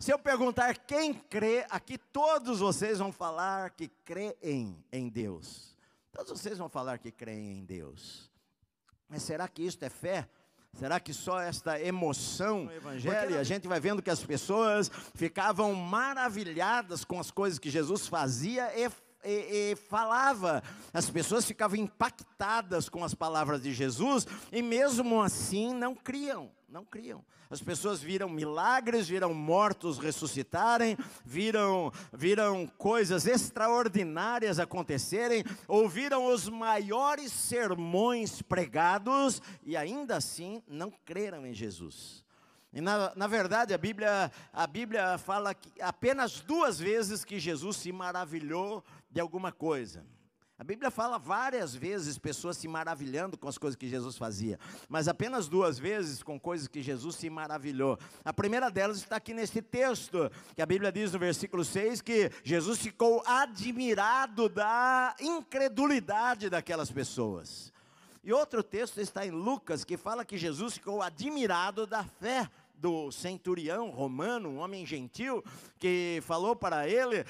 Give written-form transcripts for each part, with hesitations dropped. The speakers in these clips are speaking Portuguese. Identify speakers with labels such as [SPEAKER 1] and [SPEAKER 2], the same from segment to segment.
[SPEAKER 1] Se eu perguntar quem crê, aqui todos vocês vão falar que creem em Deus. Todos vocês vão falar que creem em Deus. Mas será que isto é fé? Será que só esta emoção no Evangelho? A gente vai vendo que as pessoas ficavam maravilhadas com as coisas que Jesus fazia e falava. As pessoas ficavam impactadas com as palavras de Jesus e mesmo assim não criam. As pessoas viram milagres, viram mortos ressuscitarem, viram coisas extraordinárias acontecerem, ouviram os maiores sermões pregados e ainda assim não creram em Jesus. E na verdade a Bíblia fala que apenas 2 vezes que Jesus se maravilhou de alguma coisa. A Bíblia fala várias vezes pessoas se maravilhando com as coisas que Jesus fazia, mas apenas 2 vezes com coisas que Jesus se maravilhou. A primeira delas está aqui nesse texto, que a Bíblia diz no versículo 6, que Jesus ficou admirado da incredulidade daquelas pessoas. E outro texto está em Lucas, que fala que Jesus ficou admirado da fé do centurião romano, um homem gentil, que falou para ele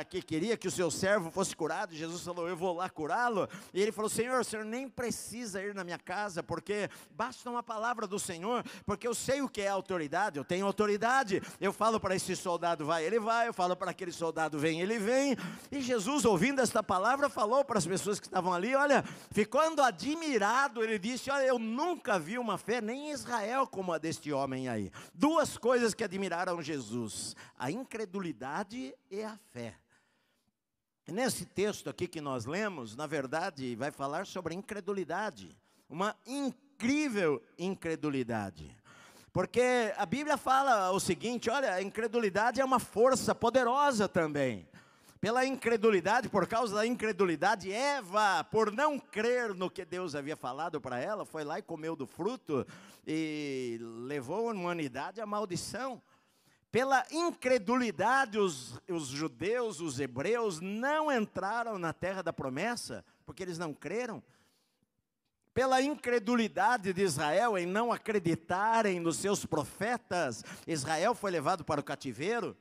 [SPEAKER 1] que queria que o seu servo fosse curado. Jesus falou, eu vou lá curá-lo. E ele falou, Senhor, o Senhor nem precisa ir na minha casa, porque basta uma palavra do Senhor, porque eu sei o que é autoridade, eu tenho autoridade. Eu falo para esse soldado, vai, ele vai. Eu falo para aquele soldado, vem, ele vem. E Jesus, ouvindo esta palavra, falou para as pessoas que estavam ali, olha, ficando admirado, ele disse, olha, eu nunca vi uma fé, nem em Israel, como a deste homem aí. 2 coisas que admiraram Jesus: a incredulidade e a fé. E nesse texto aqui que nós lemos, na verdade, vai falar sobre a incredulidade, uma incrível incredulidade. Porque a Bíblia fala o seguinte, olha, a incredulidade é uma força poderosa também. Pela incredulidade, por causa da incredulidade, Eva, por não crer no que Deus havia falado para ela, foi lá e comeu do fruto e levou a humanidade à maldição. Pela incredulidade, os judeus, os hebreus, não entraram na terra da promessa, porque eles não creram. Pela incredulidade de Israel em não acreditarem nos seus profetas, Israel foi levado para o cativeiro.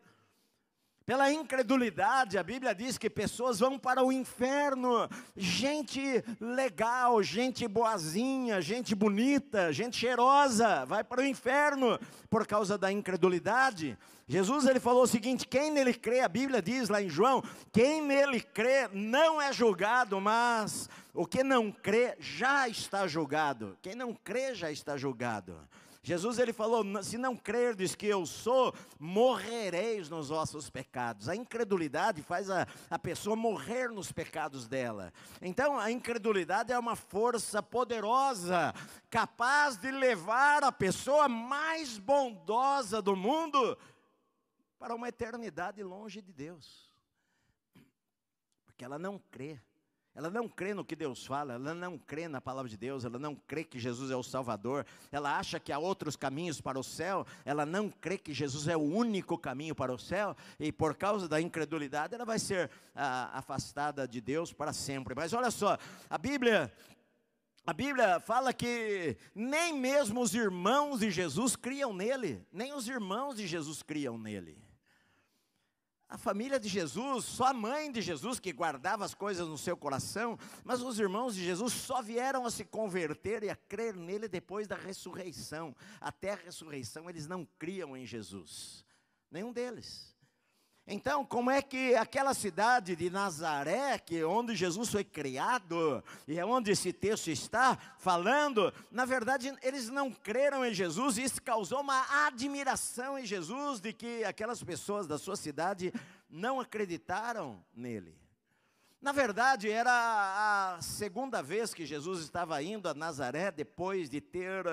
[SPEAKER 1] Pela incredulidade, a Bíblia diz que pessoas vão para o inferno, gente legal, gente boazinha, gente bonita, gente cheirosa, vai para o inferno por causa da incredulidade. Jesus, ele falou o seguinte, quem nele crê, a Bíblia diz lá em João, quem nele crê não é julgado, mas o que não crê já está julgado. Quem não crê já está julgado. Jesus, ele falou, se não crerdes que eu sou, morrereis nos vossos pecados. A incredulidade faz a pessoa morrer nos pecados dela. Então, a incredulidade é uma força poderosa, capaz de levar a pessoa mais bondosa do mundo para uma eternidade longe de Deus. Porque ela não crê. Ela não crê no que Deus fala, ela não crê na palavra de Deus, ela não crê que Jesus é o Salvador, ela acha que há outros caminhos para o céu, ela não crê que Jesus é o único caminho para o céu, e por causa da incredulidade ela vai ser afastada de Deus para sempre. Mas olha só, a Bíblia fala que nem mesmo os irmãos de Jesus criam nele, nem os irmãos de Jesus criam nele. A família de Jesus, só a mãe de Jesus que guardava as coisas no seu coração, mas os irmãos de Jesus só vieram a se converter e a crer nele depois da ressurreição. Até a ressurreição eles não criam em Jesus, nenhum deles. Então, como é que aquela cidade de Nazaré, onde Jesus foi criado, e é onde esse texto está falando, na verdade, eles não creram em Jesus, e isso causou uma admiração em Jesus, de que aquelas pessoas da sua cidade não acreditaram nele. Na verdade, era a 2ª vez que Jesus estava indo a Nazaré, depois de ter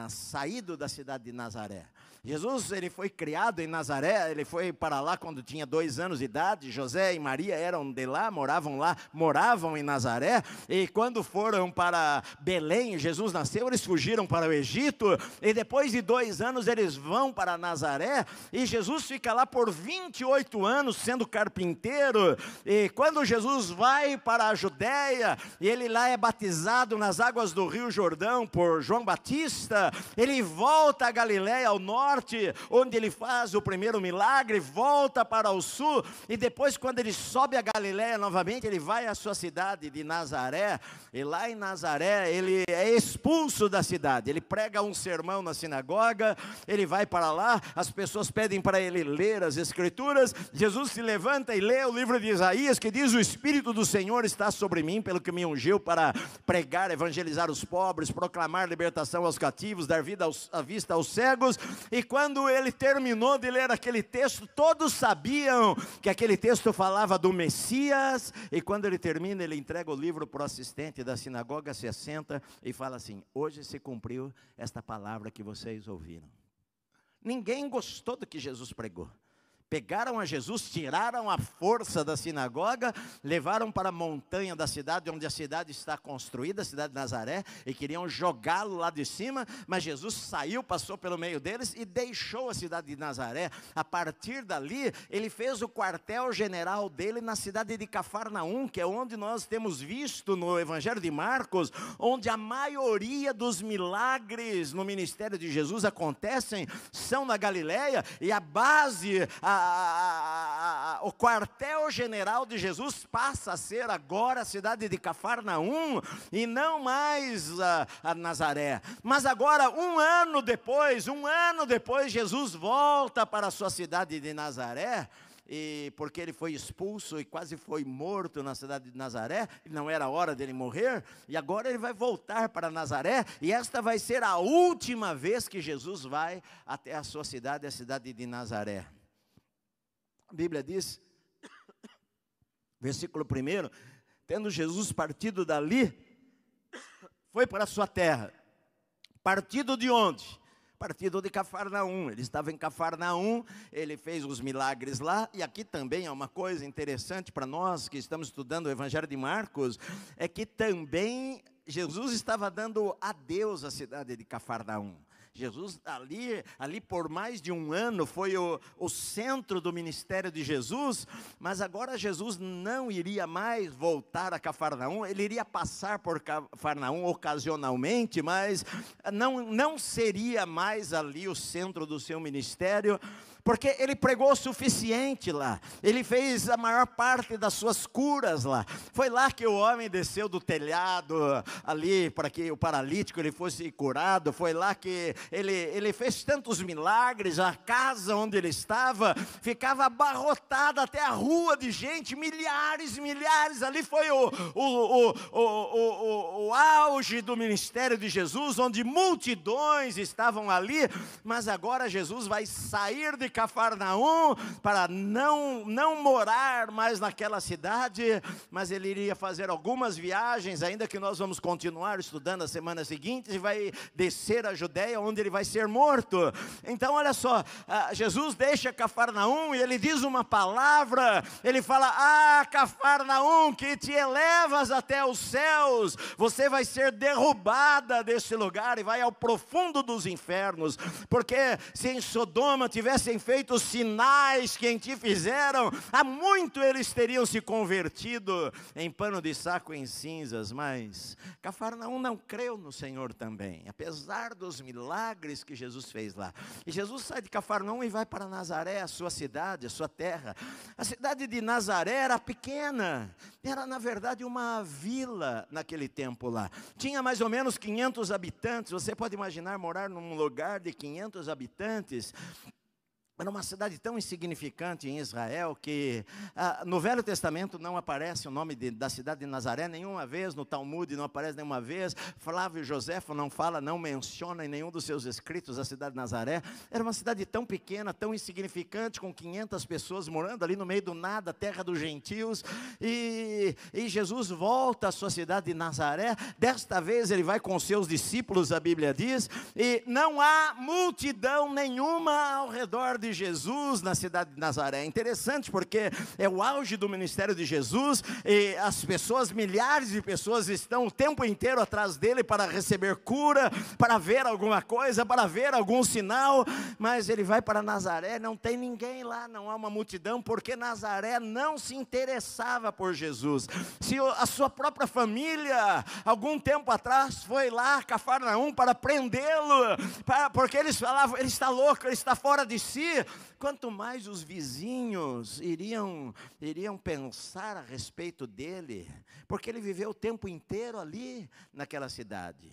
[SPEAKER 1] saído da cidade de Nazaré. Jesus, ele foi criado em Nazaré, ele foi para lá quando tinha 2 anos de idade. José e Maria eram de lá, moravam em Nazaré. E quando foram para Belém, Jesus nasceu, eles fugiram para o Egito. E depois de 2 anos eles vão para Nazaré. E Jesus fica lá por 28 anos sendo carpinteiro. E quando Jesus vai para a Judéia, e ele lá é batizado nas águas do Rio Jordão por João Batista, ele volta a Galiléia ao norte, norte, onde ele faz o primeiro milagre, volta para o sul, e depois quando ele sobe a Galileia novamente, ele vai à sua cidade de Nazaré, e lá em Nazaré ele é expulso da cidade, ele prega um sermão na sinagoga, ele vai para lá, as pessoas pedem para ele ler as escrituras, Jesus se levanta e lê o livro de Isaías, que diz: o Espírito do Senhor está sobre mim, pelo que me ungiu para pregar, evangelizar os pobres, proclamar libertação aos cativos, dar à vista aos cegos. E quando ele terminou de ler aquele texto, todos sabiam que aquele texto falava do Messias, e quando ele termina, ele entrega o livro para o assistente da sinagoga, se assenta e fala assim: hoje se cumpriu esta palavra que vocês ouviram. Ninguém gostou do que Jesus pregou. Pegaram a Jesus, tiraram a força da sinagoga, levaram para a montanha da cidade, onde a cidade está construída, a cidade de Nazaré, e queriam jogá-lo lá de cima, mas Jesus saiu, passou pelo meio deles e deixou a cidade de Nazaré. A partir dali, ele fez o quartel-general dele na cidade de Cafarnaum, que é onde nós temos visto no Evangelho de Marcos, onde a maioria dos milagres no ministério de Jesus acontecem, são na Galileia, e a base, o quartel-general de Jesus passa a ser agora a cidade de Cafarnaum, e não mais a Nazaré. Mas agora, um ano depois, Jesus volta para a sua cidade de Nazaré, e porque ele foi expulso e quase foi morto na cidade de Nazaré, e não era hora dele morrer, e agora ele vai voltar para Nazaré, e esta vai ser a última vez que Jesus vai até a sua cidade, a cidade de Nazaré. A Bíblia diz, versículo 1, tendo Jesus partido dali, foi para a sua terra. Partido de onde? Partido de Cafarnaum. Ele estava em Cafarnaum, ele fez os milagres lá, e aqui também é uma coisa interessante para nós que estamos estudando o Evangelho de Marcos, é que também Jesus estava dando adeus à cidade de Cafarnaum. Jesus ali por mais de um ano foi o centro do ministério de Jesus, mas agora Jesus não iria mais voltar a Cafarnaum, ele iria passar por Cafarnaum ocasionalmente, mas não seria mais ali o centro do seu ministério, porque ele pregou o suficiente lá, ele fez a maior parte das suas curas lá, foi lá que o homem desceu do telhado, ali para que o paralítico ele fosse curado, foi lá que ele fez tantos milagres, a casa onde ele estava, ficava abarrotada até a rua de gente, milhares, ali foi o auge do ministério de Jesus, onde multidões estavam ali, mas agora Jesus vai sair de Cafarnaum, para não morar mais naquela cidade, mas ele iria fazer algumas viagens, ainda que nós vamos continuar estudando as semanas seguintes, e vai descer a Judeia, onde ele vai ser morto. Então olha só, Jesus deixa Cafarnaum, e ele diz uma palavra, ele fala: Cafarnaum, que te elevas até os céus, você vai ser derrubada desse lugar, e vai ao profundo dos infernos, porque se em Sodoma tivessem feito os sinais que em ti fizeram, há muito eles teriam se convertido em pano de saco em cinzas. Mas Cafarnaum não creu no Senhor também, apesar dos milagres que Jesus fez lá. E Jesus sai de Cafarnaum e vai para Nazaré, a sua cidade, a sua terra. A cidade de Nazaré era pequena, era na verdade uma vila naquele tempo lá, tinha mais ou menos 500 habitantes, você pode imaginar morar num lugar de 500 habitantes, era uma cidade tão insignificante em Israel que no Velho Testamento não aparece o nome da cidade de Nazaré nenhuma vez, no Talmud não aparece nenhuma vez, Flávio Joséfo não menciona em nenhum dos seus escritos a cidade de Nazaré. Era uma cidade tão pequena, tão insignificante, com 500 pessoas morando ali no meio do nada, terra dos gentios, e Jesus volta à sua cidade de Nazaré. Desta vez ele vai com seus discípulos, a Bíblia diz, e não há multidão nenhuma ao redor de de Jesus na cidade de Nazaré. É interessante porque é o auge do ministério de Jesus, e as pessoas, milhares de pessoas estão o tempo inteiro atrás dele para receber cura, para ver alguma coisa, para ver algum sinal, mas ele vai para Nazaré, não tem ninguém lá, não há uma multidão, porque Nazaré não se interessava por Jesus. Se a sua própria família, algum tempo atrás, foi lá a Cafarnaum para prendê-lo, porque eles falavam, ele está louco, ele está fora de si, quanto mais os vizinhos iriam pensar a respeito dele, porque ele viveu o tempo inteiro ali naquela cidade.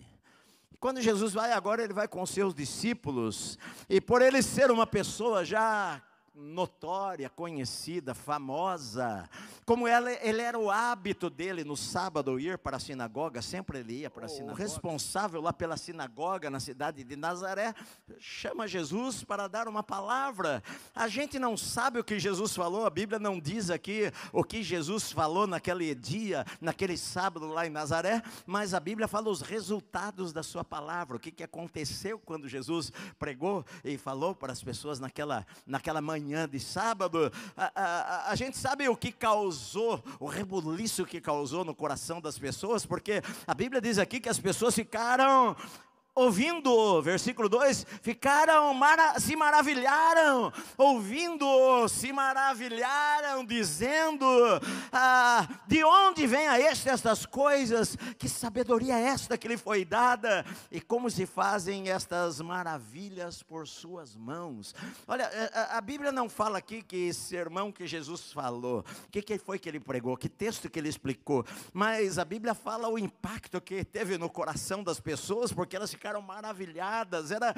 [SPEAKER 1] Quando Jesus vai agora, ele vai com seus discípulos, e por ele ser uma pessoa já notória, conhecida, famosa, como ele era o hábito dele no sábado ir para a sinagoga, sempre ele ia para a sinagoga. O responsável lá pela sinagoga na cidade de Nazaré chama Jesus para dar uma palavra. A gente não sabe o que Jesus falou, a Bíblia não diz aqui o que Jesus falou naquele dia, naquele sábado lá em Nazaré, mas a Bíblia fala os resultados da sua palavra, o que aconteceu quando Jesus pregou e falou para as pessoas naquela manhã de sábado. A gente sabe o que causou, o rebuliço que causou no coração das pessoas, porque a Bíblia diz aqui que as pessoas ficaram ouvindo, versículo 2, se maravilharam, ouvindo, se maravilharam, dizendo, de onde vem a estas coisas, que sabedoria é esta que lhe foi dada, e como se fazem estas maravilhas por suas mãos. Olha, a Bíblia não fala aqui que sermão que Jesus falou, o que foi que ele pregou, que texto que ele explicou, mas a Bíblia fala o impacto que teve no coração das pessoas, porque elas ficaram maravilhadas. Era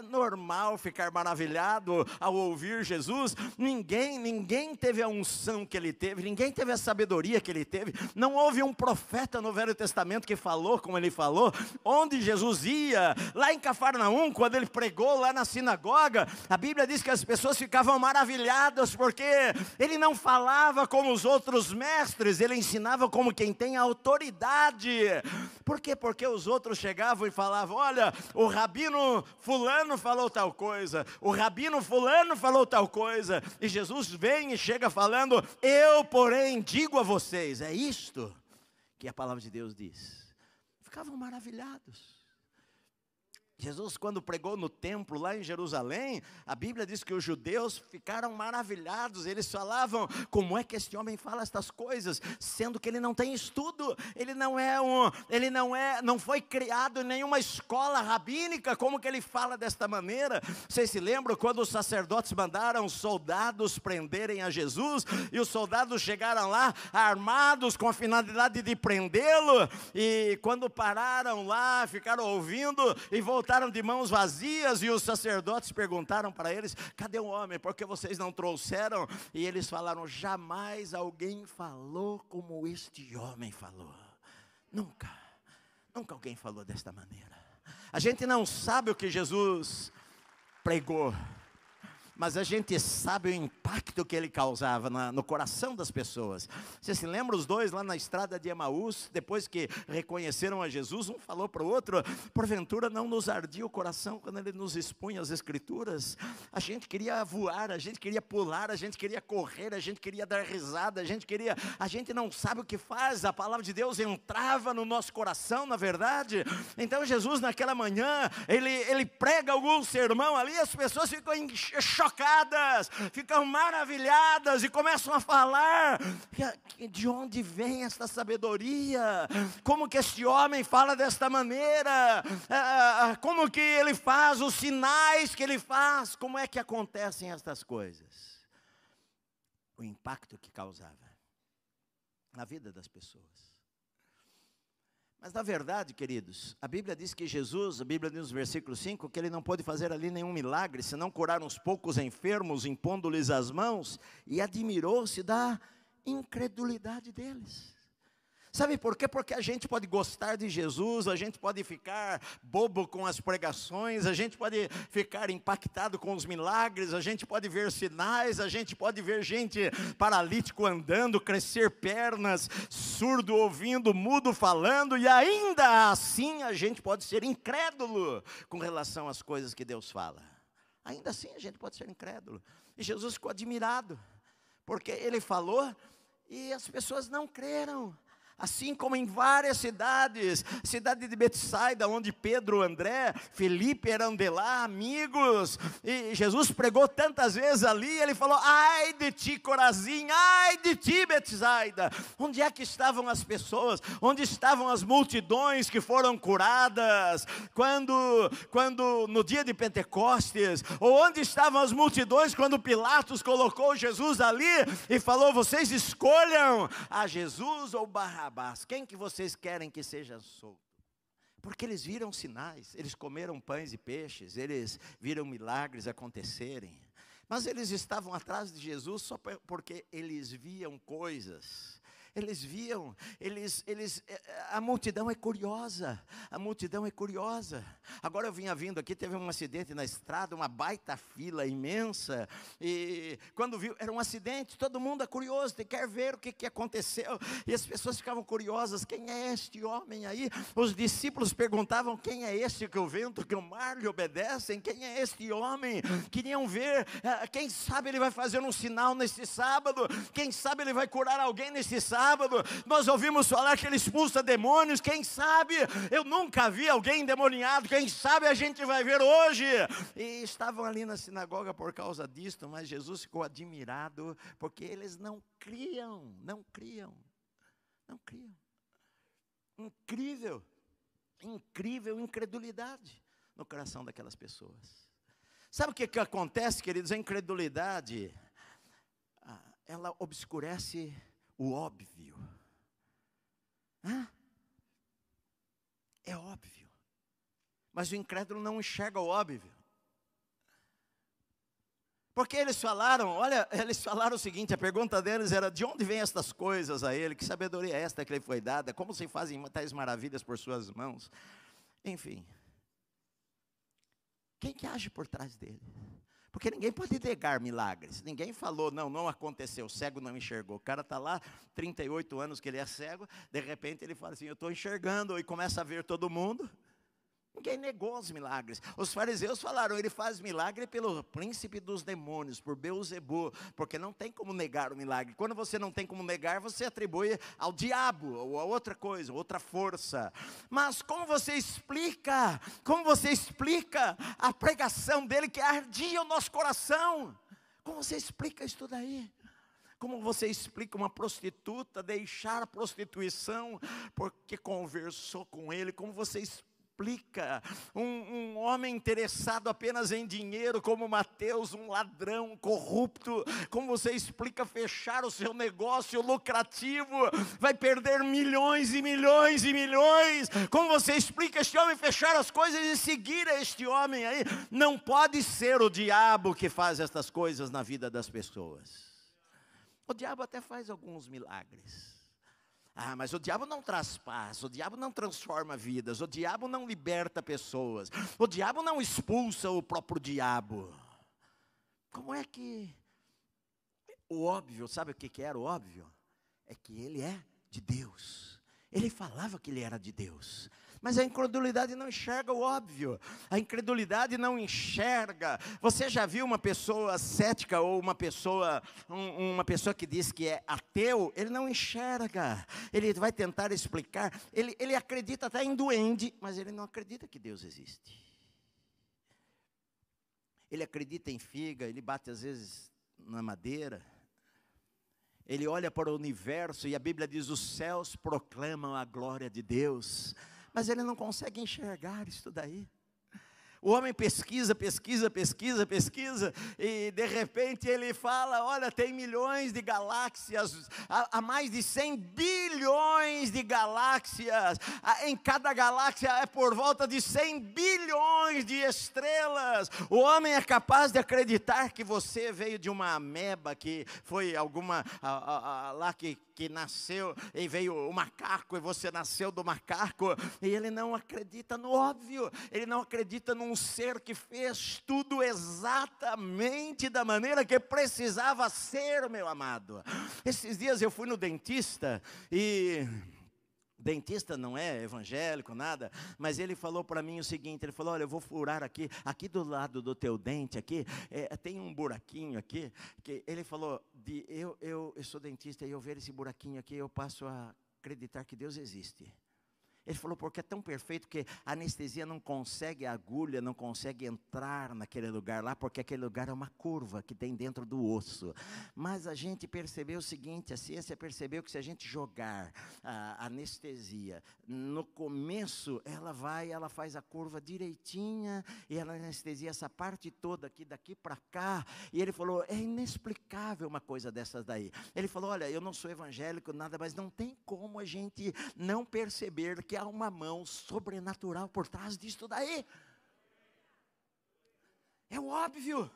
[SPEAKER 1] normal ficar maravilhado ao ouvir Jesus. Ninguém teve a unção que ele teve, ninguém teve a sabedoria que ele teve. Não houve um profeta no Velho Testamento que falou como ele falou. Onde Jesus ia, lá em Cafarnaum, quando ele pregou lá na sinagoga, a Bíblia diz que as pessoas ficavam maravilhadas, porque ele não falava como os outros mestres, ele ensinava como quem tem autoridade. Por quê? Porque os outros chegavam e falavam, olha, o rabino fulano falou tal coisa, o rabino fulano falou tal coisa, e Jesus vem e chega falando, eu porém digo a vocês, é isto que a palavra de Deus diz. Ficavam maravilhados. Jesus, quando pregou no templo lá em Jerusalém, a Bíblia diz que os judeus ficaram maravilhados. Eles falavam, como é que este homem fala estas coisas, sendo que ele não tem estudo, não foi criado em nenhuma escola rabínica, como que ele fala desta maneira? Vocês se lembram quando os sacerdotes mandaram soldados prenderem a Jesus, e os soldados chegaram lá armados com a finalidade de prendê-lo, e quando pararam lá, ficaram ouvindo e voltaram de mãos vazias, e os sacerdotes perguntaram para eles, cadê o homem, por que vocês não trouxeram? E eles falaram, jamais alguém falou como este homem falou. Nunca alguém falou desta maneira. A gente não sabe o que Jesus pregou, mas a gente sabe o impacto que ele causava no coração das pessoas. Você se lembra os dois lá na estrada de Emaús, depois que reconheceram a Jesus, um falou para o outro, porventura não nos ardia o coração quando ele nos expunha as escrituras? A gente queria voar, a gente queria pular, a gente queria correr, a gente queria dar risada, a gente não sabe o que faz, a palavra de Deus entrava no nosso coração, na verdade. Então Jesus naquela manhã, ele prega algum sermão ali, as pessoas ficam chocadas, ficam maravilhadas e começam a falar, de onde vem esta sabedoria? Como que este homem fala desta maneira? Como que ele faz, os sinais que ele faz? Como é que acontecem estas coisas? O impacto que causava na vida das pessoas. Mas na verdade, queridos, a Bíblia diz que Jesus, a Bíblia diz no versículo 5, que ele não pôde fazer ali nenhum milagre, senão curar uns poucos enfermos, impondo-lhes as mãos, e admirou-se da incredulidade deles. Sabe por quê? Porque a gente pode gostar de Jesus, a gente pode ficar bobo com as pregações, a gente pode ficar impactado com os milagres, a gente pode ver sinais, a gente pode ver gente paralítico andando, crescer pernas, surdo ouvindo, mudo falando, e ainda assim a gente pode ser incrédulo com relação às coisas que Deus fala. Ainda assim a gente pode ser incrédulo. E Jesus ficou admirado, porque ele falou e as pessoas não creram. Assim como em várias cidades, cidade de Betsaida, onde Pedro, André, Felipe eram de lá, amigos, e Jesus pregou tantas vezes ali, ele falou, ai de ti Corazim, ai de ti Betsaida. Onde é que estavam as pessoas? Onde estavam as multidões que foram curadas? Quando no dia de Pentecostes? Ou onde estavam as multidões quando Pilatos colocou Jesus ali e falou, vocês escolham a Jesus ou Barrabás? Quem que vocês querem que seja solto? Porque eles viram sinais, eles comeram pães e peixes, eles viram milagres acontecerem. Mas eles estavam atrás de Jesus só porque eles viam coisas. Eles viam, a multidão é curiosa, a multidão é curiosa. Agora eu vinha vindo aqui, teve um acidente na estrada, uma baita fila imensa, e quando viu, era um acidente, todo mundo é curioso, quer ver o que aconteceu, e as pessoas ficavam curiosas, quem é este homem aí? Os discípulos perguntavam, quem é este que o vento, que o mar lhe obedecem? Quem é este homem? Queriam ver, quem sabe ele vai fazer um sinal neste sábado, quem sabe ele vai curar alguém neste sábado. Nós ouvimos falar que ele expulsa demônios, quem sabe, eu nunca vi alguém endemoniado, quem sabe a gente vai ver hoje. E estavam ali na sinagoga por causa disto, mas Jesus ficou admirado, porque eles não criam. Incrível incredulidade no coração daquelas pessoas. Sabe o que acontece, queridos? A incredulidade, ela obscurece o óbvio. É óbvio. Mas o incrédulo não enxerga o óbvio. Porque eles falaram o seguinte, a pergunta deles era, de onde vêm estas coisas a ele? Que sabedoria é esta que lhe foi dada? Como se fazem tais maravilhas por suas mãos? Enfim. Quem que age por trás dele? Porque ninguém pode negar milagres. Ninguém falou, não aconteceu, o cego não enxergou. O cara está lá, 38 anos que ele é cego, de repente ele fala assim, eu estou enxergando, e começa a ver todo mundo. Ninguém negou os milagres. Os fariseus falaram, ele faz milagre pelo príncipe dos demônios, por Beelzebu, porque não tem como negar o milagre. Quando você não tem como negar, você atribui ao diabo, ou a outra coisa, outra força. Mas como você explica a pregação dele que ardia o nosso coração? Como você explica isso daí? Como você explica uma prostituta deixar a prostituição porque conversou com ele? Como você explica um homem interessado apenas em dinheiro, como Mateus, um ladrão corrupto? Como você explica fechar o seu negócio lucrativo, vai perder milhões e milhões e milhões? Como você explica este homem fechar as coisas e seguir este homem aí? Não pode ser o diabo que faz estas coisas na vida das pessoas. O diabo até faz alguns milagres. Mas o diabo não traz paz, o diabo não transforma vidas, o diabo não liberta pessoas, o diabo não expulsa o próprio diabo. Como é que o óbvio, sabe o que era o óbvio? É que ele é de Deus. Ele falava que ele era de Deus. Mas a incredulidade não enxerga o óbvio. A incredulidade não enxerga. Você já viu uma pessoa cética ou uma pessoa que diz que é ateu? Ele não enxerga. Ele vai tentar explicar. Ele acredita até em duende, mas ele não acredita que Deus existe. Ele acredita em figa, ele bate às vezes na madeira. Ele olha para o universo e a Bíblia diz, os céus proclamam a glória de Deus. Mas ele não consegue enxergar isso daí. O homem pesquisa, e de repente ele fala, olha, tem milhões de galáxias, há mais de 100 bilhões de galáxias, em cada galáxia é por volta de 100 bilhões de estrelas. O homem é capaz de acreditar que você veio de uma ameba, que foi alguma, lá que nasceu, e veio o macaco, e você nasceu do macaco, e ele não acredita no óbvio, ele não acredita num ser que fez tudo exatamente da maneira que precisava ser, meu amado. Esses dias eu fui no dentista, e dentista não é evangélico, nada, mas ele falou para mim o seguinte, ele falou, olha, eu vou furar aqui do lado do teu dente, aqui, tem um buraquinho aqui, que ele falou, eu sou dentista e eu ver esse buraquinho aqui, eu passo a acreditar que Deus existe. Ele falou, porque é tão perfeito que a anestesia não consegue, a agulha não consegue entrar naquele lugar lá, porque aquele lugar é uma curva que tem dentro do osso. Mas a gente percebeu o seguinte, a ciência percebeu que se a gente jogar a anestesia, no começo ela faz a curva direitinha, e ela anestesia essa parte toda aqui, daqui para cá. E ele falou, é inexplicável uma coisa dessas daí. Ele falou, olha, eu não sou evangélico, nada, mas não tem como a gente não perceber que há uma mão sobrenatural por trás disso daí. É óbvio.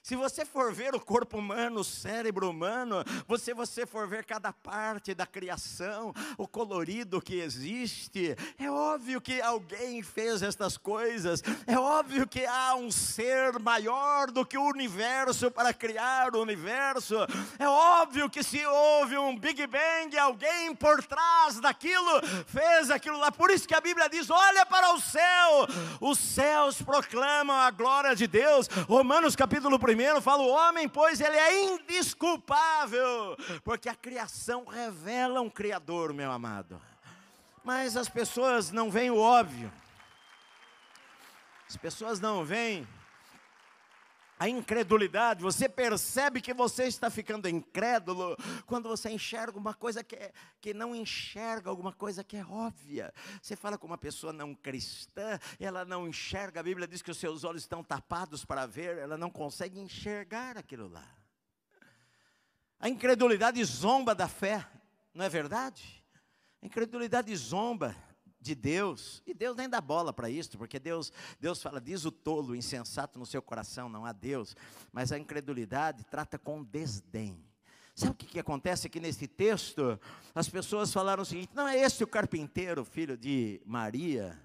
[SPEAKER 1] Se você for ver o corpo humano, o cérebro humano, você for ver cada parte da criação, o colorido que existe, é óbvio que alguém fez estas coisas, é óbvio que há um ser maior do que o universo para criar o universo, é óbvio que se houve um Big Bang, alguém por trás daquilo fez aquilo lá. Por isso que a Bíblia diz, olha para o céu, os céus proclamam a glória de Deus. Romanos capítulo 1 fala, o homem, pois ele é indesculpável, porque a criação revela um Criador, meu amado. Mas as pessoas não veem o óbvio, as pessoas não veem a incredulidade. Você percebe que você está ficando incrédulo quando você enxerga uma coisa que não enxerga, alguma coisa que é óbvia. Você fala com uma pessoa não cristã, ela não enxerga, a Bíblia diz que os seus olhos estão tapados para ver, ela não consegue enxergar aquilo lá. A incredulidade zomba da fé, não é verdade? A incredulidade zomba de Deus, e Deus nem dá bola para isso, porque Deus fala, diz o tolo, insensato no seu coração, não há Deus, mas a incredulidade trata com desdém. Sabe o que acontece aqui nesse texto? As pessoas falaram o seguinte, não é este o carpinteiro, filho de Maria?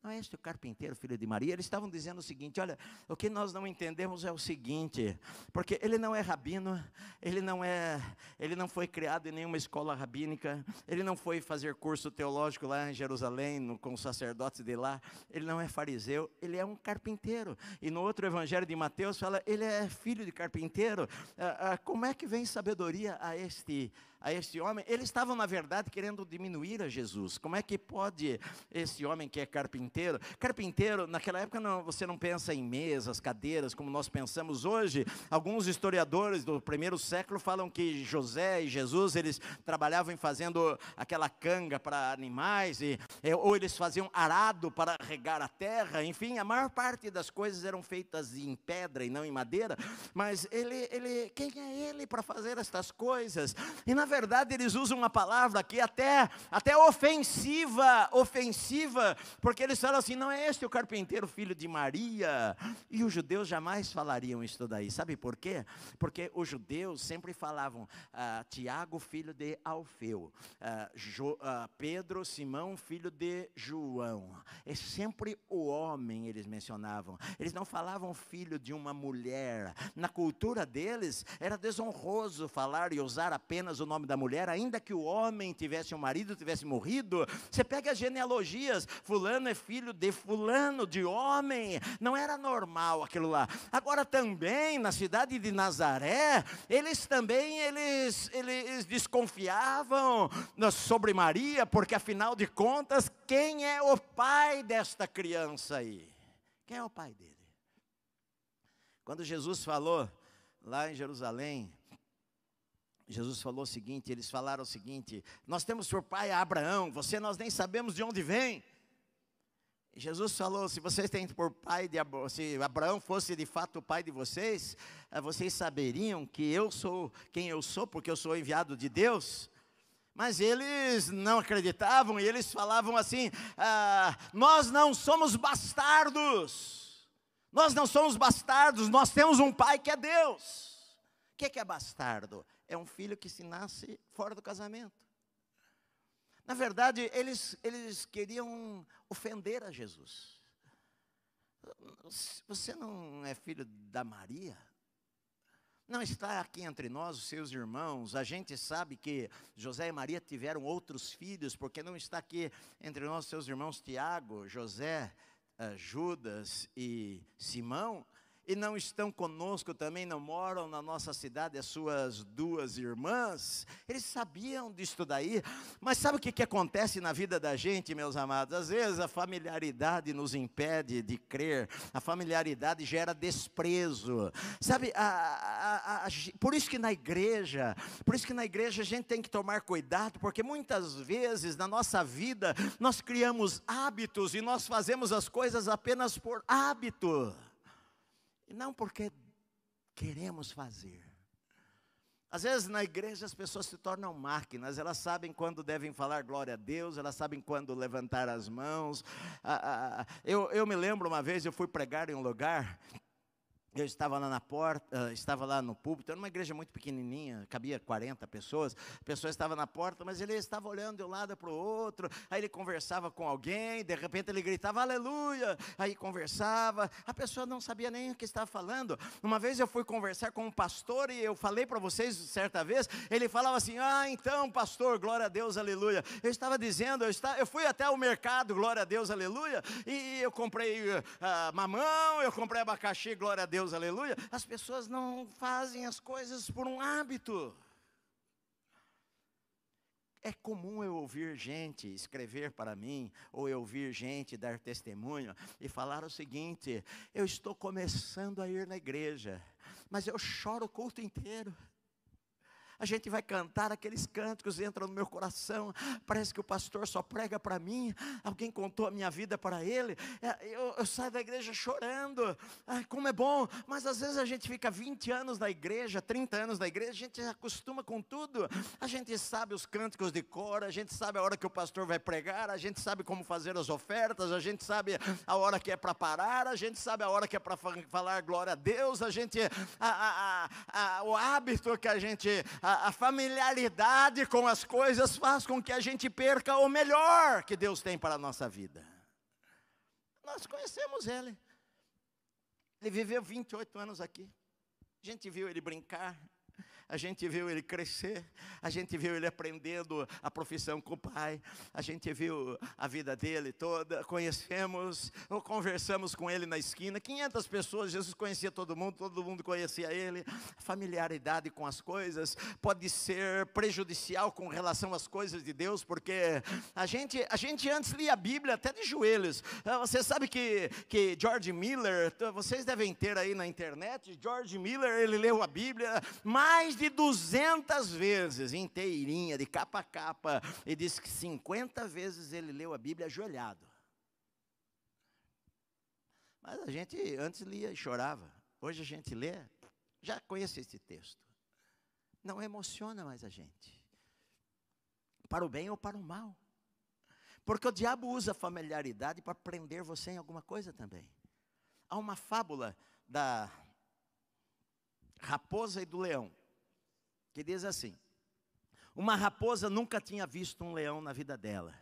[SPEAKER 1] Não é este o carpinteiro, filho de Maria? Eles estavam dizendo o seguinte, olha, o que nós não entendemos é o seguinte, porque ele não é rabino, ele não foi criado em nenhuma escola rabínica, ele não foi fazer curso teológico lá em Jerusalém, com os sacerdotes de lá, ele não é fariseu, ele é um carpinteiro. E no outro evangelho de Mateus fala, ele é filho de carpinteiro. Como é que vem sabedoria a este homem? Eles estavam, na verdade, querendo diminuir a Jesus. Como é que pode esse homem que é carpinteiro? Carpinteiro, naquela época você não pensa em mesas, cadeiras, como nós pensamos hoje. Alguns historiadores do primeiro século falam que José e Jesus, eles trabalhavam fazendo aquela canga para animais, ou eles faziam arado para regar a terra. Enfim, a maior parte das coisas eram feitas em pedra e não em madeira. Mas quem é ele para fazer estas coisas? E na verdade eles usam uma palavra aqui até ofensiva, porque eles falam assim, não é este o carpinteiro, filho de Maria? E os judeus jamais falariam isso daí, sabe por quê? Porque os judeus sempre falavam, Tiago, filho de Alfeu, Pedro, Simão, filho de João. É sempre o homem eles mencionavam, eles não falavam filho de uma mulher. Na cultura deles, era desonroso falar e usar apenas o nome da mulher, ainda que o homem tivesse um marido, tivesse morrido. Você pega as genealogias, fulano é filho de fulano, de homem, não era normal aquilo lá. Agora também, na cidade de Nazaré, eles desconfiavam sobre Maria, porque afinal de contas, quem é o pai desta criança aí? Quem é o pai dele? Quando Jesus falou lá em Jerusalém, Jesus falou o seguinte, eles falaram o seguinte, nós temos por pai Abraão, nós nem sabemos de onde vem. E Jesus falou, se vocês têm por pai, se Abraão fosse de fato o pai de vocês, vocês saberiam que eu sou quem eu sou, porque eu sou enviado de Deus. Mas eles não acreditavam e eles falavam assim, nós não somos bastardos, nós temos um pai que é Deus. O que é bastardo? É um filho que se nasce fora do casamento. Na verdade, eles queriam ofender a Jesus. Você não é filho da Maria? não está aqui entre nós os seus irmãos. A gente sabe que José e Maria tiveram outros filhos, porque não está aqui entre nós seus irmãos Tiago, José, Judas e Simão. E não estão conosco também, não moram na nossa cidade as suas duas irmãs. Eles sabiam disso daí, mas sabe o que acontece na vida da gente, meus amados? Às vezes a familiaridade nos impede de crer, a familiaridade gera desprezo, sabe? Por isso que na igreja a gente tem que tomar cuidado, porque muitas vezes na nossa vida nós criamos hábitos e nós fazemos as coisas apenas por hábito. Não porque queremos fazer. Às vezes na igreja as pessoas se tornam máquinas, elas sabem quando devem falar glória a Deus, elas sabem quando levantar as mãos. Eu me lembro uma vez, eu fui pregar em um lugar, eu estava lá na porta, estava lá no púlpito, era uma igreja muito pequenininha, cabia 40 pessoas, a pessoa estava na porta, mas ele estava olhando de um lado para o outro, aí ele conversava com alguém, de repente ele gritava aleluia, aí conversava, a pessoa não sabia nem o que estava falando. Uma vez eu fui conversar com um pastor, e eu falei para vocês certa vez, ele falava assim, então pastor, glória a Deus, aleluia. Eu estava dizendo, eu fui até o mercado, glória a Deus, aleluia, e eu comprei mamão, eu comprei abacaxi, glória a Deus, aleluia. As pessoas não fazem as coisas por um hábito. É comum eu ouvir gente escrever para mim, ou eu ouvir gente dar testemunho e falar o seguinte: eu estou começando a ir na igreja, mas eu choro o culto inteiro. A gente vai cantar aqueles cânticos, entram no meu coração, parece que o pastor só prega para mim, alguém contou a minha vida para ele, eu saio da igreja chorando, como é bom, mas às vezes a gente fica 20 anos na igreja, 30 anos na igreja, a gente se acostuma com tudo, a gente sabe os cânticos de cor, a gente sabe a hora que o pastor vai pregar, a gente sabe como fazer as ofertas, a gente sabe a hora que é para parar, a gente sabe a hora que é para falar glória a Deus, a gente, o hábito que a gente... A familiaridade com as coisas faz com que a gente perca o melhor que Deus tem para a nossa vida. Nós conhecemos ele. Ele viveu 28 anos aqui. A gente viu ele brincar, a gente viu ele crescer, a gente viu ele aprendendo a profissão com o pai, a gente viu a vida dele toda, conhecemos, ou conversamos com ele na esquina, 500 pessoas, Jesus conhecia todo mundo conhecia ele. A familiaridade com as coisas pode ser prejudicial com relação às coisas de Deus, porque a gente antes lia a Bíblia até de joelhos. Você sabe que George Miller, vocês devem ter aí na internet, George Miller, ele leu a Bíblia mais de 200 vezes, inteirinha, de capa a capa, e diz que 50 vezes ele leu a Bíblia ajoelhado. Mas a gente antes lia e chorava, hoje a gente lê, já conhece esse texto, não emociona mais a gente, para o bem ou para o mal, porque o diabo usa a familiaridade para prender você em alguma coisa também. Há uma fábula da raposa e do leão, que diz assim: uma raposa nunca tinha visto um leão na vida dela,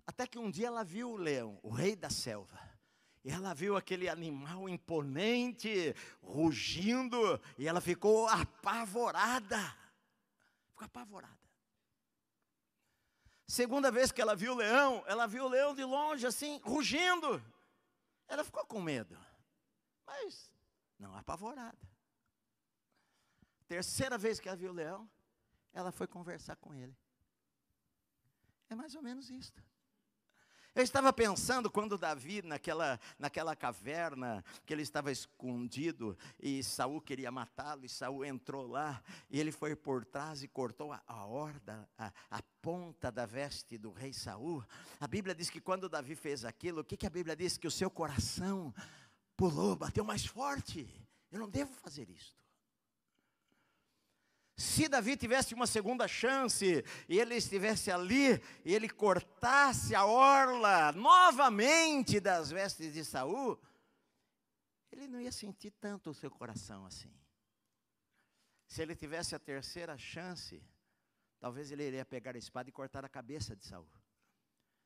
[SPEAKER 1] até que um dia ela viu o leão, o rei da selva, e ela viu aquele animal imponente, rugindo, e ela ficou apavorada, Segunda vez que ela viu o leão de longe assim, rugindo, ela ficou com medo, mas não apavorada. Terceira vez que ela viu o leão, ela foi conversar com ele. É mais ou menos isso. Eu estava pensando quando Davi, naquela caverna, que ele estava escondido, e Saul queria matá-lo, e Saul entrou lá, e ele foi por trás e cortou a ponta da veste do rei Saul. A Bíblia diz que quando Davi fez aquilo, o que a Bíblia diz? Que o seu coração pulou, bateu mais forte. Eu não devo fazer isso. Se Davi tivesse uma segunda chance, e ele estivesse ali, e ele cortasse a orla novamente das vestes de Saul, ele não ia sentir tanto o seu coração assim. Se ele tivesse a terceira chance, talvez ele iria pegar a espada e cortar a cabeça de Saul.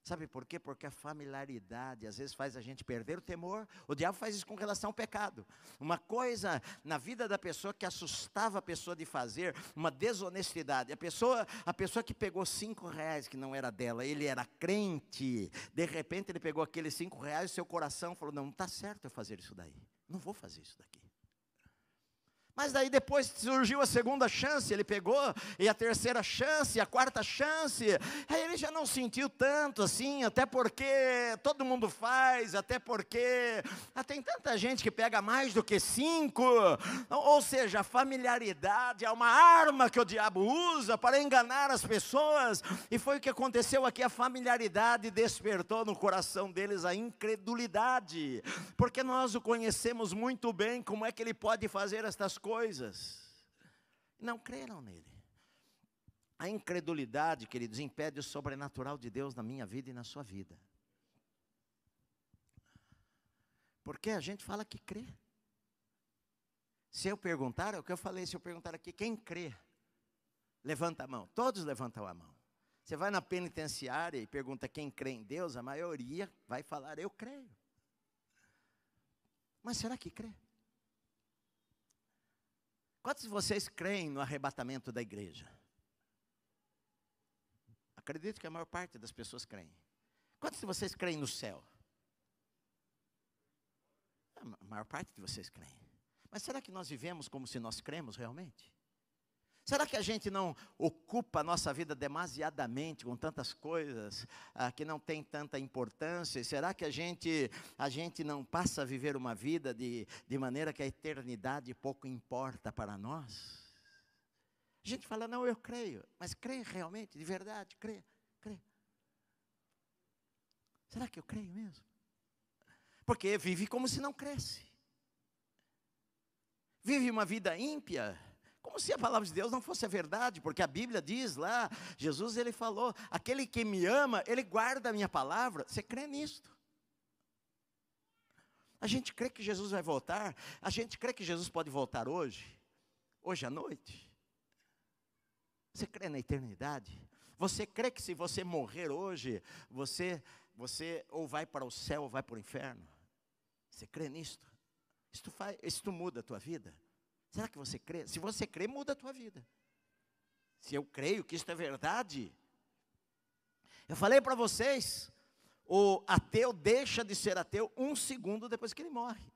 [SPEAKER 1] Sabe por quê? Porque a familiaridade às vezes faz a gente perder o temor. O diabo faz isso com relação ao pecado. Uma coisa na vida da pessoa que assustava a pessoa de fazer, uma desonestidade. A pessoa que pegou R$ 5 que não era dela, ele era crente, de repente ele pegou aqueles R$ 5 e seu coração falou, não está certo eu fazer isso daí. Não vou fazer isso daqui. Mas daí depois surgiu a segunda chance, ele pegou, e a terceira chance, a quarta chance, aí ele já não sentiu tanto assim, até porque todo mundo faz, até porque tem tanta gente que pega mais do que 5, ou seja, a familiaridade é uma arma que o diabo usa para enganar as pessoas, e foi o que aconteceu aqui, a familiaridade despertou no coração deles a incredulidade, porque nós o conhecemos muito bem, como é que ele pode fazer estas coisas, não creram nele. A incredulidade, queridos, impede o sobrenatural de Deus na minha vida e na sua vida, porque a gente fala que crê. Se eu perguntar, é o que eu falei, se eu perguntar aqui, quem crê? Levanta a mão, todos levantam a mão. Você vai na penitenciária e pergunta quem crê em Deus, a maioria vai falar, eu creio. Mas será que crê? Quantos de vocês creem no arrebatamento da igreja? Acredito que a maior parte das pessoas creem. Quantos de vocês creem no céu? A maior parte de vocês creem. Mas será que nós vivemos como se nós cremos realmente? Será que a gente não ocupa a nossa vida demasiadamente com tantas coisas que não tem tanta importância? Será que a gente não passa a viver uma vida de maneira que a eternidade pouco importa para nós? A gente fala, não, eu creio, mas crê realmente, de verdade, crê. Será que eu creio mesmo? Porque vive como se não cresce. Vive uma vida ímpia, como se a palavra de Deus não fosse a verdade, porque a Bíblia diz lá, Jesus ele falou, aquele que me ama, ele guarda a minha palavra. Você crê nisto? A gente crê que Jesus vai voltar, a gente crê que Jesus pode voltar hoje à noite. Você crê na eternidade? Você crê que se você morrer hoje, você ou vai para o céu ou vai para o inferno? Você crê nisto? Isto muda a tua vida? Será que você crê? Se você crê, muda a tua vida. Se eu creio que isto é verdade, eu falei para vocês, o ateu deixa de ser ateu 1 segundo depois que ele morre.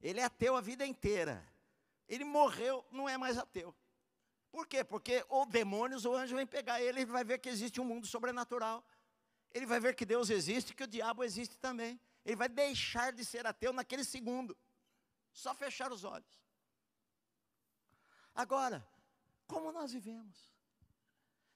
[SPEAKER 1] Ele é ateu a vida inteira. Ele morreu, não é mais ateu. Por quê? Porque ou demônios ou anjos vêm pegar ele, ele vai ver que existe um mundo sobrenatural. Ele vai ver que Deus existe, que o diabo existe também. Ele vai deixar de ser ateu naquele segundo. Só fechar os olhos. Agora, como nós vivemos?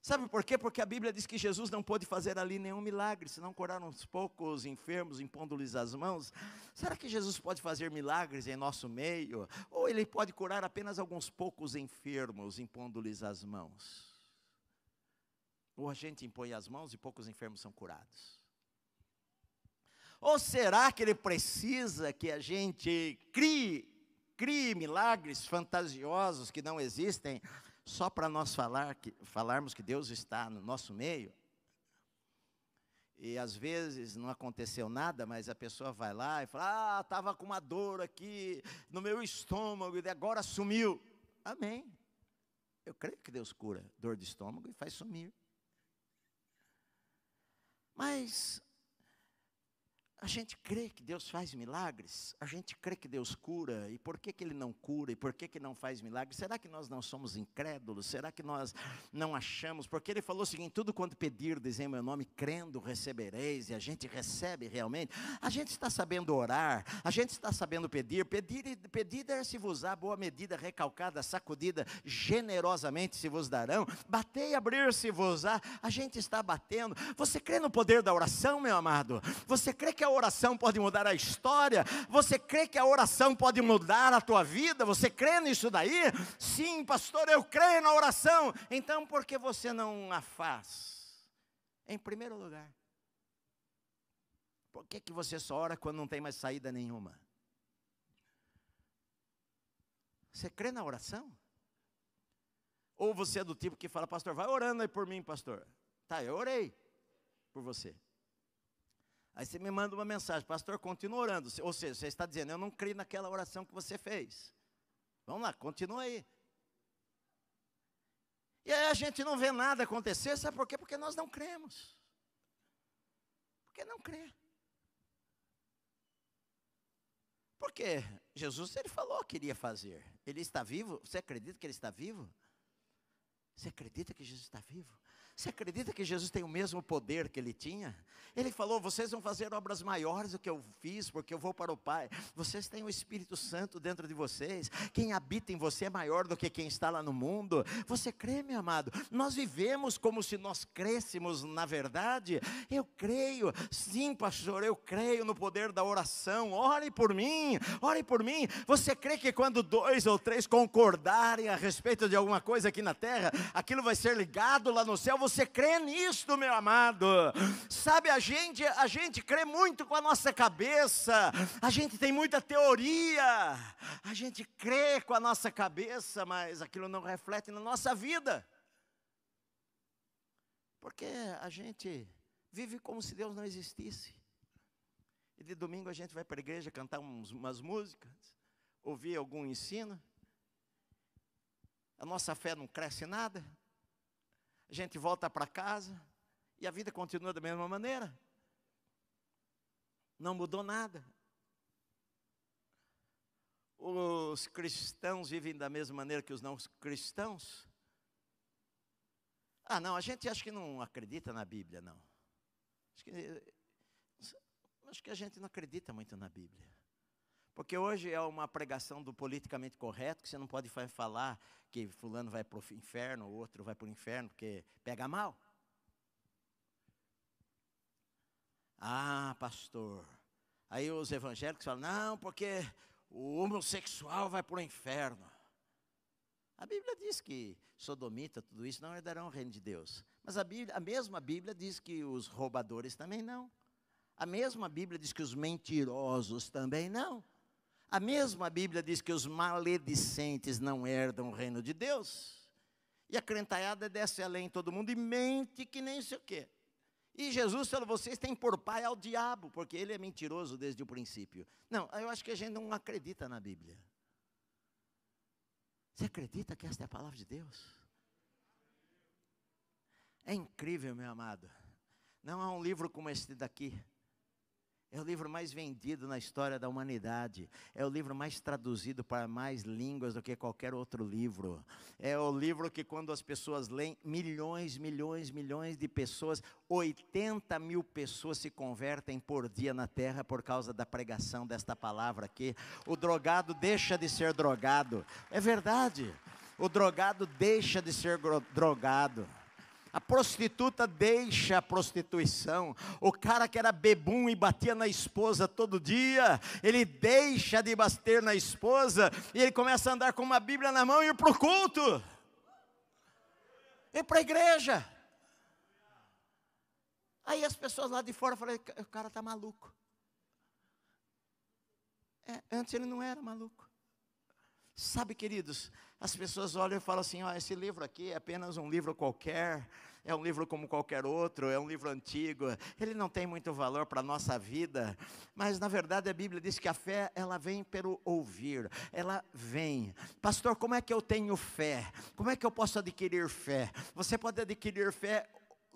[SPEAKER 1] Sabe por quê? Porque a Bíblia diz que Jesus não pôde fazer ali nenhum milagre, senão curar uns poucos enfermos, impondo-lhes as mãos. Será que Jesus pode fazer milagres em nosso meio? Ou Ele pode curar apenas alguns poucos enfermos, impondo-lhes as mãos? Ou a gente impõe as mãos e poucos enfermos são curados? Ou será que Ele precisa que a gente crie milagres fantasiosos que não existem, só para nós falarmos que Deus está no nosso meio? E às vezes não aconteceu nada, mas a pessoa vai lá e fala, estava com uma dor aqui no meu estômago e agora sumiu. Amém. Eu creio que Deus cura dor de estômago e faz sumir. Mas a gente crê que Deus faz milagres, a gente crê que Deus cura, e por que Ele não cura, e por que Ele não faz milagres? Será que nós não somos incrédulos? Será que nós não achamos? Porque Ele falou o seguinte, tudo quanto pedirdes em meu nome, crendo recebereis, e a gente recebe realmente. A gente está sabendo orar, a gente está sabendo pedir dar-se-vos-á, boa medida, recalcada, sacudida, generosamente se vos darão, batei e abrir-se-vos-á, a gente está batendo. Você crê no poder da oração, meu amado? Você crê que a oração pode mudar a história? Você crê que a oração pode mudar a tua vida? Você crê nisso daí? Sim, pastor, eu creio na oração. Então, por que você não a faz? Em primeiro lugar, por que você só ora quando não tem mais saída nenhuma? Você crê na oração? Ou você é do tipo que fala, pastor, vai orando aí por mim, pastor. Tá, eu orei por você. Aí você me manda uma mensagem, pastor, continua orando. Ou seja, você está dizendo, eu não creio naquela oração que você fez. Vamos lá, continua aí. E aí a gente não vê nada acontecer, sabe por quê? Porque nós não cremos. Porque não crê. Porque Jesus, ele falou que iria fazer. Ele está vivo? Você acredita que ele está vivo? Você acredita que Jesus está vivo? Você acredita que Jesus tem o mesmo poder que ele tinha? Ele falou, vocês vão fazer obras maiores do que eu fiz, porque eu vou para o Pai. Vocês têm o Espírito Santo dentro de vocês. Quem habita em você é maior do que quem está lá no mundo. Você crê, meu amado? Nós vivemos como se nós crêssemos na verdade. Eu creio, sim, pastor, eu creio no poder da oração. Ore por mim, ore por mim. Você crê que quando 2 ou 3 concordarem a respeito de alguma coisa aqui na terra, aquilo vai ser ligado lá no céu? Você crê nisto, meu amado? Sabe, a gente crê muito com a nossa cabeça, a gente tem muita teoria, a gente crê com a nossa cabeça, mas aquilo não reflete na nossa vida, porque a gente vive como se Deus não existisse. E de domingo a gente vai para a igreja cantar umas músicas, ouvir algum ensino, a nossa fé não cresce nada. A gente volta para casa e a vida continua da mesma maneira. Não mudou nada. Os cristãos vivem da mesma maneira que os não cristãos. Não, a gente acha que não acredita na Bíblia, não. Acho que a gente não acredita muito na Bíblia. Porque hoje é uma pregação do politicamente correto, que você não pode falar que fulano vai para o inferno, o outro vai para o inferno, porque pega mal. Pastor. Aí os evangélicos falam, não, porque o homossexual vai para o inferno. A Bíblia diz que sodomita, tudo isso, não herdarão o reino de Deus. Mas a mesma Bíblia diz que os roubadores também não. A mesma Bíblia diz que os mentirosos também não. A mesma Bíblia diz que os maledicentes não herdam o reino de Deus. E a crentaiada desce além todo mundo e mente que nem sei o quê. E Jesus falou, vocês têm por pai ao diabo, porque ele é mentiroso desde o princípio. Não, eu acho que a gente não acredita na Bíblia. Você acredita que esta é a palavra de Deus? É incrível, meu amado. Não há um livro como este daqui. É o livro mais vendido na história da humanidade. É o livro mais traduzido para mais línguas do que qualquer outro livro. É o livro que quando as pessoas leem, milhões de pessoas, 80 mil pessoas se convertem por dia na terra por causa da pregação desta palavra aqui. O drogado deixa de ser drogado. É verdade. O drogado deixa de ser drogado. A prostituta deixa a prostituição. O cara que era bebum e batia na esposa todo dia, ele deixa de bater na esposa e ele começa a andar com uma Bíblia na mão e ir para o culto. Ir para a igreja. Aí as pessoas lá de fora falam, o cara está maluco. Antes ele não era maluco. Sabe, queridos, as pessoas olham e falam assim, esse livro aqui é apenas um livro qualquer, é um livro como qualquer outro, é um livro antigo, ele não tem muito valor para a nossa vida, mas na verdade a Bíblia diz que a fé, ela vem pelo ouvir, ela vem. Pastor, como é que eu tenho fé? Como é que eu posso adquirir fé? Você pode adquirir fé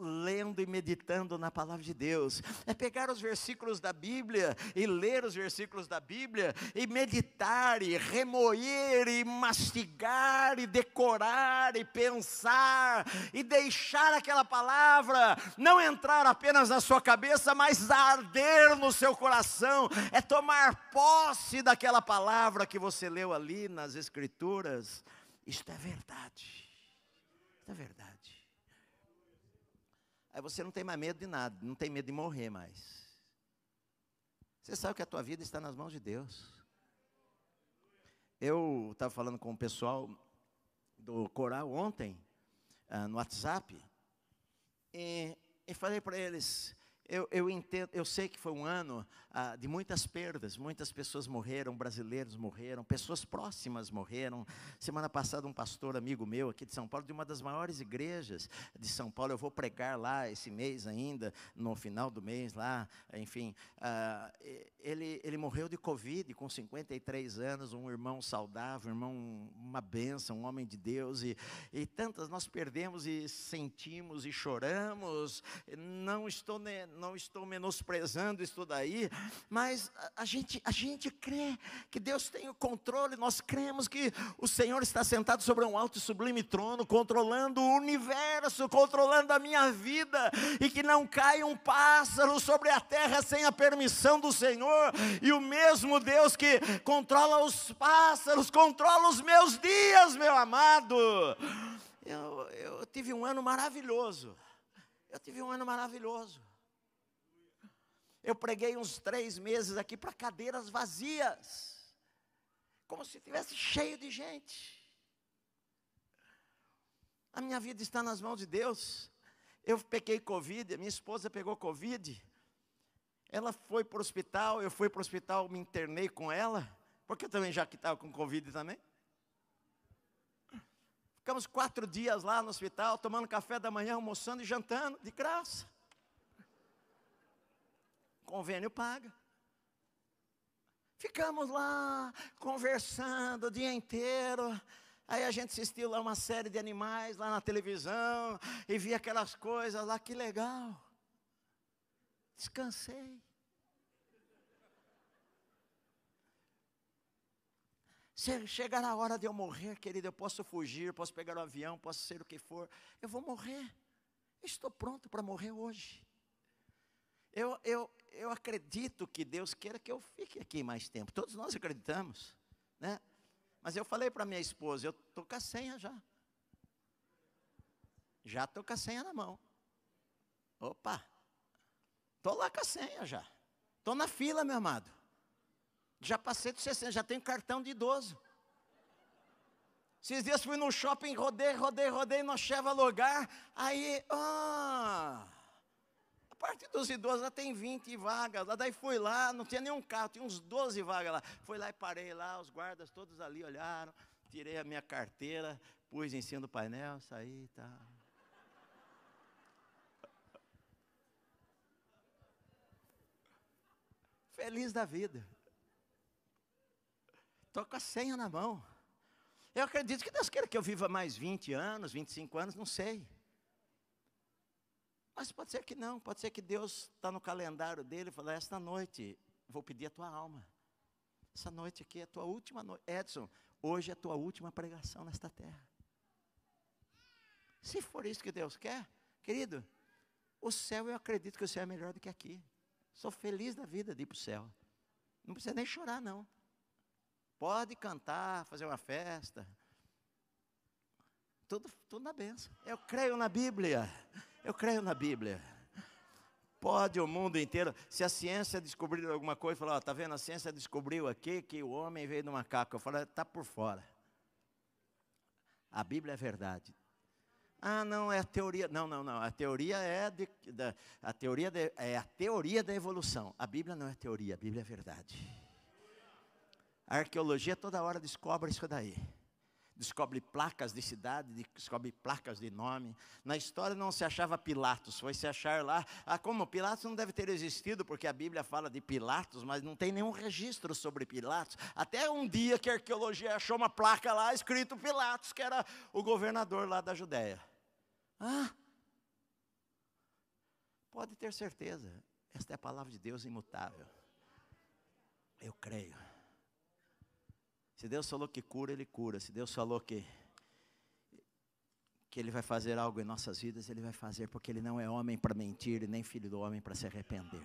[SPEAKER 1] lendo e meditando na palavra de Deus. É pegar os versículos da Bíblia e ler os versículos da Bíblia e meditar e remoer e mastigar e decorar e pensar e deixar aquela palavra não entrar apenas na sua cabeça, mas arder no seu coração. É tomar posse daquela palavra que você leu ali nas Escrituras. Isto é verdade. Isto é verdade. Aí você não tem mais medo de nada, não tem medo de morrer mais. Você sabe que a tua vida está nas mãos de Deus. Eu estava falando com o pessoal do coral ontem, no WhatsApp, e falei para eles, eu entendo, eu sei que foi um ano de muitas perdas, muitas pessoas morreram, brasileiros morreram, pessoas próximas morreram. Semana passada um pastor amigo meu aqui de São Paulo, de uma das maiores igrejas de São Paulo, eu vou pregar lá esse mês ainda, no final do mês lá, enfim, ele morreu de Covid com 53 anos, um irmão saudável, um irmão, uma bênção, um homem de Deus, e tantas nós perdemos e sentimos e choramos. Não estou menosprezando isso daí, mas a gente crê que Deus tem o controle, nós cremos que o Senhor está sentado sobre um alto e sublime trono, controlando o universo, controlando a minha vida, e que não cai um pássaro sobre a terra sem a permissão do Senhor, e o mesmo Deus que controla os pássaros, controla os meus dias, meu amado. Eu tive um ano maravilhoso, eu preguei uns 3 meses aqui para cadeiras vazias, como se estivesse cheio de gente. A minha vida está nas mãos de Deus. Eu peguei Covid, a minha esposa pegou Covid, ela foi para o hospital, eu fui para o hospital, me internei com ela, porque eu também já que estava com Covid também. Ficamos 4 dias lá no hospital, tomando café da manhã, almoçando e jantando, de graça. Convênio paga. Ficamos lá, conversando o dia inteiro. Aí a gente assistiu lá uma série de animais lá na televisão, e via aquelas coisas lá, que legal. Descansei. Se chegar a hora de eu morrer, querido, eu posso fugir, posso pegar o avião, posso ser o que for, eu vou morrer. Estou pronto para morrer hoje. Eu acredito que Deus queira que eu fique aqui mais tempo. Todos nós acreditamos, né? Mas eu falei para minha esposa, eu estou com a senha já. Já estou com a senha na mão. Opa, estou lá com a senha já. Estou na fila, meu amado. Já passei dos 60, já tenho cartão de idoso. Esses dias fui no shopping, rodei, não achava lugar. Aí, a parte dos idosos lá tem 20 vagas. Lá daí fui lá, não tinha nenhum carro, tinha uns 12 vagas lá. Fui lá e parei lá, os guardas todos ali olharam. Tirei a minha carteira, pus em cima do painel, saí e tal. Feliz da vida. Estou com a senha na mão. Eu acredito que Deus queira que eu viva mais 20 anos, 25 anos, não sei. Mas pode ser que não, pode ser que Deus está no calendário dele e fala, esta noite vou pedir a tua alma. Essa noite aqui é a tua última noite. Edson, hoje é a tua última pregação nesta terra. Se for isso que Deus quer, querido, o céu, eu acredito que o céu é melhor do que aqui. Sou feliz da vida de ir para o céu. Não precisa nem chorar, não. Pode cantar, fazer uma festa. Tudo na bênção. Eu creio na Bíblia. Pode o mundo inteiro. Se a ciência descobrir alguma coisa, falar, está vendo, a ciência descobriu aqui que o homem veio do macaco. Eu falo, está por fora. A Bíblia é verdade. Ah, não, é a teoria. Não. A teoria é a teoria da evolução. A Bíblia não é teoria, a Bíblia é verdade. A arqueologia toda hora descobre isso daí. Descobre placas de cidade, descobre placas de nome. Na história não se achava Pilatos, foi se achar lá. Como Pilatos não deve ter existido, porque a Bíblia fala de Pilatos, mas não tem nenhum registro sobre Pilatos. Até um dia que a arqueologia achou uma placa lá, escrito Pilatos, que era o governador lá da Judéia. Pode ter certeza, esta é a palavra de Deus imutável. Eu creio. Se Deus falou que cura, Ele cura. Se Deus falou que Ele vai fazer algo em nossas vidas, Ele vai fazer, porque Ele não é homem para mentir, e nem filho do homem para se arrepender.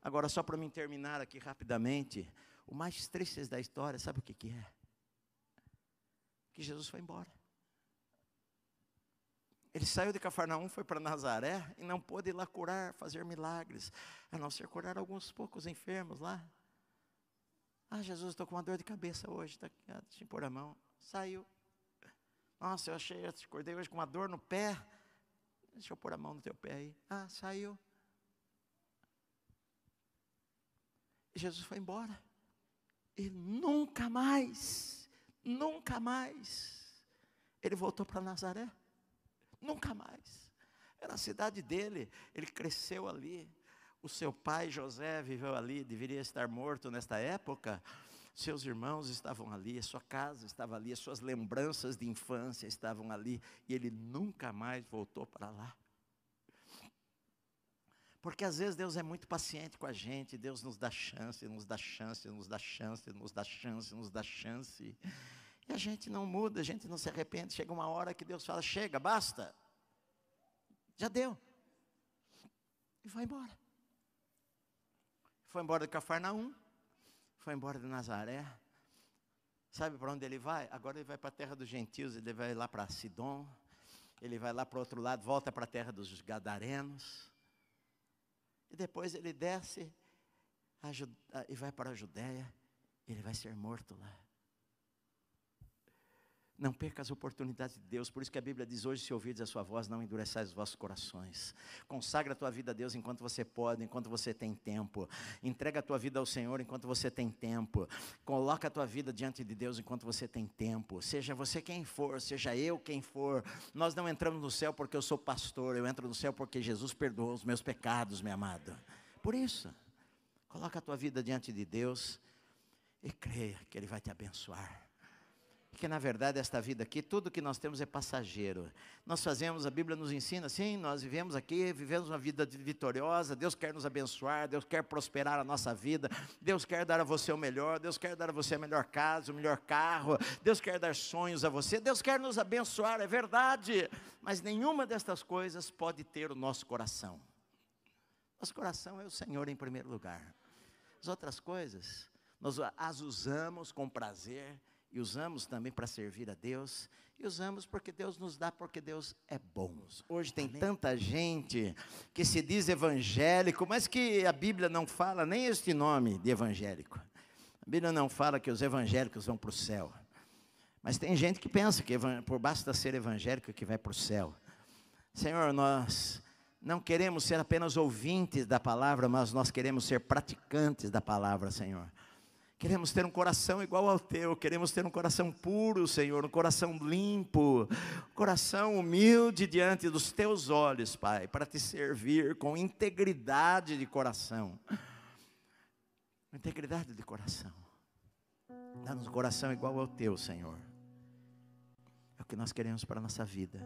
[SPEAKER 1] Agora, só para mim terminar aqui rapidamente, o mais triste da história, sabe o que é? Que Jesus foi embora. Ele saiu de Cafarnaum, foi para Nazaré, e não pôde ir lá curar, fazer milagres, a não ser curar alguns poucos enfermos lá. Jesus, estou com uma dor de cabeça hoje, deixa eu pôr a mão. Saiu. Nossa, eu acordei hoje com uma dor no pé. Deixa eu pôr a mão no teu pé aí. Saiu. E Jesus foi embora. E nunca mais, ele voltou para Nazaré. Nunca mais. Era a cidade dele, ele cresceu ali. O seu pai José viveu ali, deveria estar morto nesta época. Seus irmãos estavam ali, a sua casa estava ali, as suas lembranças de infância estavam ali. E ele nunca mais voltou para lá. Porque às vezes Deus é muito paciente com a gente, Deus nos dá chance, nos dá chance, nos dá chance, nos dá chance, nos dá chance. E a gente não muda, a gente não se arrepende. Chega uma hora que Deus fala, chega, basta. Já deu. E vai embora. Foi embora de Cafarnaum, foi embora de Nazaré. Sabe para onde ele vai? Agora ele vai para a terra dos gentios, ele vai lá para Sidom, ele vai lá para o outro lado, volta para a terra dos Gadarenos. E depois ele desce e vai para a Judéia, ele vai ser morto lá. Não perca as oportunidades de Deus, por isso que a Bíblia diz hoje, se ouvirdes a sua voz, não endureçais os vossos corações. Consagra a tua vida a Deus enquanto você pode, enquanto você tem tempo. Entrega a tua vida ao Senhor enquanto você tem tempo. Coloca a tua vida diante de Deus enquanto você tem tempo. Seja você quem for, seja eu quem for. Nós não entramos no céu porque eu sou pastor, eu entro no céu porque Jesus perdoou os meus pecados, meu amado. Por isso, coloca a tua vida diante de Deus e creia que Ele vai te abençoar. Porque na verdade esta vida aqui, tudo que nós temos é passageiro. Nós fazemos, a Bíblia nos ensina, sim, nós vivemos aqui, vivemos uma vida vitoriosa, Deus quer nos abençoar, Deus quer prosperar a nossa vida, Deus quer dar a você o melhor, Deus quer dar a você a melhor casa, o melhor carro, Deus quer dar sonhos a você, Deus quer nos abençoar, é verdade, mas nenhuma destas coisas pode ter o nosso coração. Nosso coração é o Senhor em primeiro lugar. As outras coisas, nós as usamos com prazer, e usamos também para servir a Deus, e usamos porque Deus nos dá, porque Deus é bom. Hoje tem tanta gente que se diz evangélico, mas que a Bíblia não fala nem este nome de evangélico. A Bíblia não fala que os evangélicos vão para o céu. Mas tem gente que pensa que por basta ser evangélico que vai para o céu. Senhor, nós não queremos ser apenas ouvintes da palavra, mas nós queremos ser praticantes da palavra, Senhor. Queremos ter um coração igual ao teu, queremos ter um coração puro, Senhor, um coração limpo, um coração humilde diante dos teus olhos, Pai, para te servir com integridade de coração. Integridade de coração. Dá-nos um coração igual ao teu, Senhor. É o que nós queremos para a nossa vida.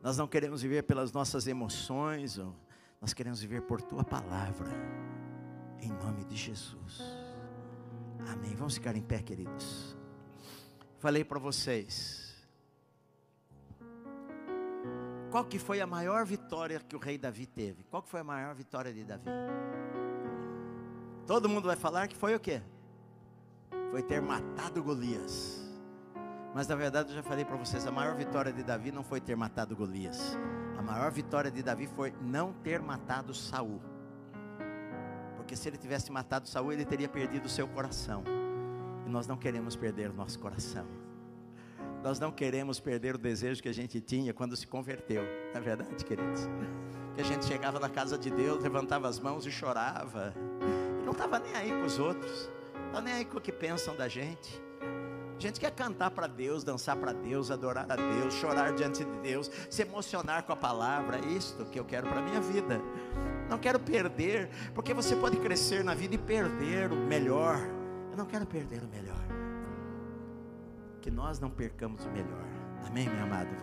[SPEAKER 1] Nós não queremos viver pelas nossas emoções, nós queremos viver por tua palavra. Em nome de Jesus. Amém. Vamos ficar em pé, queridos. Falei para vocês. Qual que foi a maior vitória que o rei Davi teve? Qual que foi a maior vitória de Davi? Todo mundo vai falar que foi o quê? Foi ter matado Golias. Mas na verdade eu já falei para vocês, a maior vitória de Davi não foi ter matado Golias. A maior vitória de Davi foi não ter matado Saul. Porque se ele tivesse matado Saul, ele teria perdido o seu coração. E nós não queremos perder o nosso coração. Nós não queremos perder o desejo que a gente tinha quando se converteu. Não é verdade, queridos? Que a gente chegava na casa de Deus, levantava as mãos e chorava. E não estava nem aí com os outros. Não estava nem aí com o que pensam da gente. A gente quer cantar para Deus, dançar para Deus, adorar a Deus, chorar diante de Deus, se emocionar com a palavra. É isto que eu quero para a minha vida. Não quero perder, porque você pode crescer na vida e perder o melhor. Eu não quero perder o melhor. Que nós não percamos o melhor. Amém, meu amado?